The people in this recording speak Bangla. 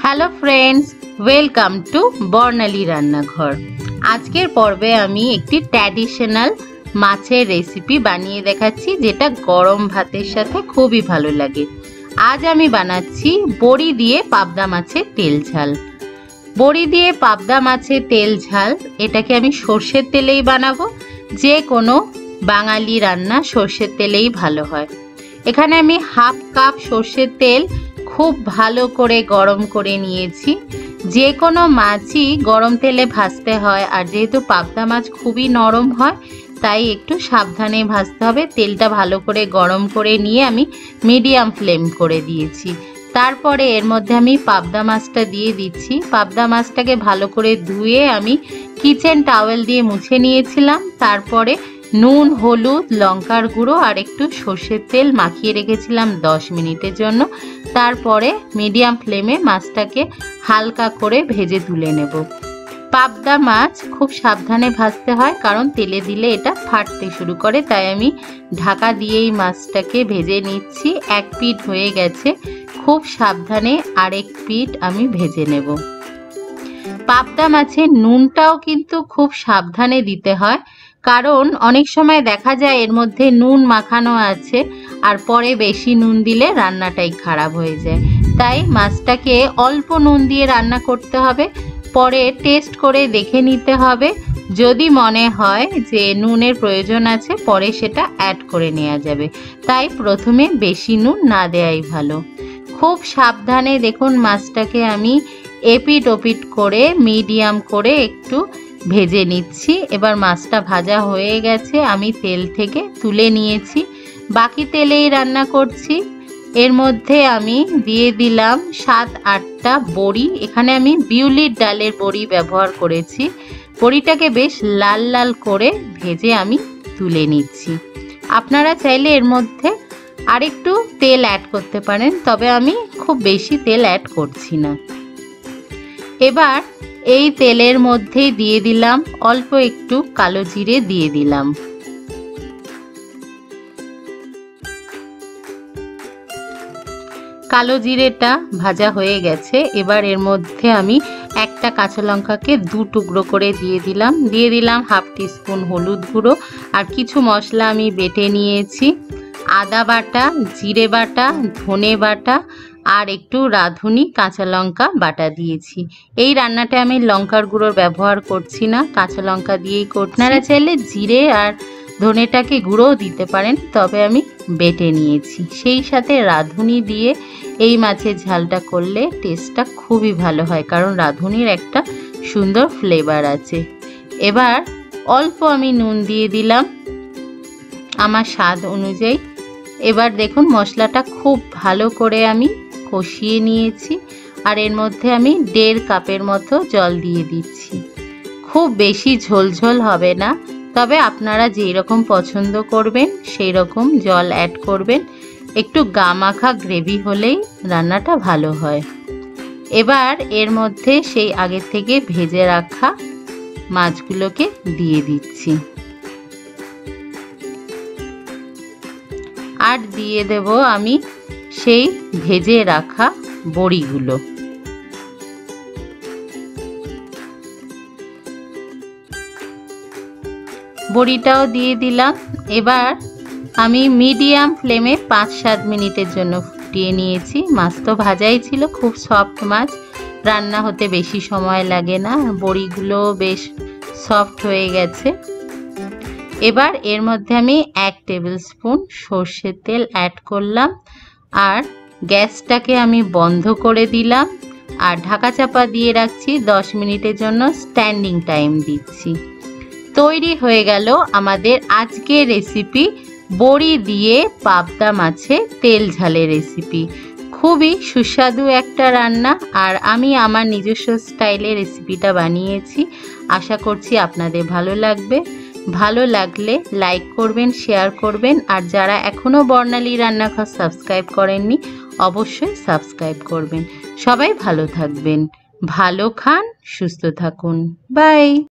Hello friends, welcome to Barnali Rannaghar. आजकेर पर्वे आमी एकटी ट्रेडिशनल माछेर रेसिपि बानिये देखाচ্ছি जेटा गरम भातेर साथे खूबই भालो लागे। आज आमी बानाচ্ছি बड़ी दिए पाबदा माছের तेल झाल। बड़ी दिए पाबदा माছের तेल झाल एटाके आमी सर्षेर तेलेई बानाबो। जे कोनो बांगाली रान्ना सर्षेर तेलेई भालो हय। एखाने आमी हाफ काप सर्षेर तेल खूब भालो करे गरम करे निয়েছি। যে কোনো মাছই গরম তেলে ভাজতে হয়, আর যেহেতু পাবদা মাছ খুবই নরম হয় তাই একটু সাবধানে ভাজতে হবে। তেলটা ভালো করে গরম করে নিয়ে আমি মিডিয়াম ফ্লেম করে দিয়েছি। তারপরে এর মধ্যে আমি পাবদা মাছটা দিয়ে দিচ্ছি। পাবদা মাছটাকে ভালো করে ধুয়ে আমি কিচেন টাওয়েল দিয়ে মুছে নিয়েছিলাম। তারপরে নুন, হলুদ, লঙ্কার গুঁড়ো আর একটু সর্ষের তেল মাখিয়ে রেখেছিলাম 10 মিনিটের জন্য। তারপরে মিডিয়াম ফ্লেমে মাছটাকে হালকা করে ভেজে তুলে নেব। পাবদা মাছ খুব সাবধানে ভাজতে হয়, কারণ তেলে দিলে এটা ফাটতে শুরু করে। তাই আমি ঢাকা দিয়েই মাছটাকে ভেজে নিচ্ছি। এক পিঠ হয়ে গেছে, খুব সাবধানে আরেক পিঠ আমি ভেজে নেব। পাবদা মাছের নুনটাও কিন্তু খুব সাবধানে দিতে হয়, কারণ অনেক সময় দেখা যায় এর মধ্যে নুন মাখানো আছে আর পরে বেশি নুন দিলে রান্নাটাই খারাপ হয়ে যায়। তাই মাছটাকে অল্প নুন দিয়ে রান্না করতে হবে। পরে টেস্ট করে দেখে নিতে হবে। যদি মনে হয় যে নুনের প্রয়োজন আছে পরে সেটা অ্যাড করে নেওয়া যাবে। তাই প্রথমে বেশি নুন না দেওয়াই ভালো। খুব সাবধানে দেখুন মাছটাকে আমি এপিট ওপিট করে মিডিয়াম করে একটু ভেজে নিচ্ছি। এবার মাছটা ভাজা হয়ে গেছে, আমি তেল থেকে তুলে নিয়েছি। বাকি তেলেই রান্না করছি। এর মধ্যে আমি দিয়ে দিলাম 7-8টা বড়ি। এখানে আমি বিউলির ডালের বড়ি ব্যবহার করেছি। বড়িটাকে বেশ লাল লাল করে ভেজে আমি তুলে নিচ্ছি। আপনারা চাইলে এর মধ্যে আরেকটু তেল অ্যাড করতে পারেন, তবে আমি খুব বেশি তেল অ্যাড করছি না। এবার এই তেলের মধ্যে দিয়ে দিলাম অল্প একটু কালো জিরে দিয়ে দিলাম। কালো জিরেটা ভাজা হয়ে গেছে। এবার এর মধ্যে আমি একটা কাঁচা লঙ্কাকে 2 টুকরো করে দিয়ে দিলাম হাফ টিস্পুন হলুদ গুঁড়ো আর কিছু মশলা আমি বেটে নিয়েছি। আদা বাটা, জিরে বাটা, ধনে বাটা আর একটু রাঁধুনি কাঁচা লঙ্কা বাটা দিয়েছি। এই রান্নাটা আমি লঙ্কার গুঁড়োর ব্যবহার করছি না, কাঁচা লঙ্কা দিয়েই করছি। আপনারা চাইলে জিরে আর ধনেটাকে গুঁড়োও দিতে পারেন, তবে আমি বেটে নিয়েছি। সেই সাথে রাঁধুনি দিয়ে এই মাছের ঝালটা করলে টেস্টটা খুবই ভালো হয়, কারণ রাঁধুনির একটা সুন্দর ফ্লেভার আছে। এবার অল্প আমি নুন দিয়ে দিলাম আমার স্বাদ অনুযায়ী। এবার দেখুন মশলাটা খুব ভালো করে আমি কষিয়ে নিয়েছি আর এর মধ্যে আমি 1.5 কাপের মতো জল দিয়ে দিচ্ছি। খুব বেশি ঝোলঝোল হবে না, তবে আপনারা যেই রকম পছন্দ করবেন সেই রকম জল অ্যাড করবেন। একটু গামাখা গ্রেভি হলেই রান্নাটা ভালো হয়। এবার এর মধ্যে সেই আগে থেকে ভেজে রাখা মাছগুলোকে দিয়ে দিচ্ছি আর দিয়ে দেব আমি সেই ভেজে রাখা বড়িগুলো। বড়িটাও দিয়ে দিলাম। এবার আমি মিডিয়াম ফ্লেমে 5-7 মিনিটের জন্য ফুটিয়ে নিয়েছি। মাছ তো ভাজাই ছিল, খুব সফট মাছ, রান্না হতে বেশি সময় লাগে না। বড়িগুলো বেশ সফট হয়ে গেছে। এবার এর মধ্যে আমি 1 টেবিল স্পুন সর্ষের তেল অ্যাড করলাম আর গ্যাসটাকে আমি বন্ধ করে দিলাম আর ঢাকা চাপা দিয়ে রাখছি 10 মিনিটের জন্য। স্ট্যান্ডিং টাইম দিচ্ছি। তৈরি হয়ে গেল আমাদের আজকের রেসিপি বড়ি দিয়ে পাবদা মাছের তেল ঝালের রেসিপি। খুবই সুস্বাদু একটা রান্না আর আমি আমার নিজস্ব স্টাইলে রেসিপিটা বানিয়েছি। আশা করছি আপনাদের ভালো লাগবে। ভালো লাগলে লাইক করবেন, শেয়ার করবেন আর যারা এখনো বর্ণালী রান্নাঘর সাবস্ক্রাইব করেননি অবশ্যই সাবস্ক্রাইব করবেন। সবাই ভালো থাকবেন, ভালো খান, সুস্থ থাকুন। বাই।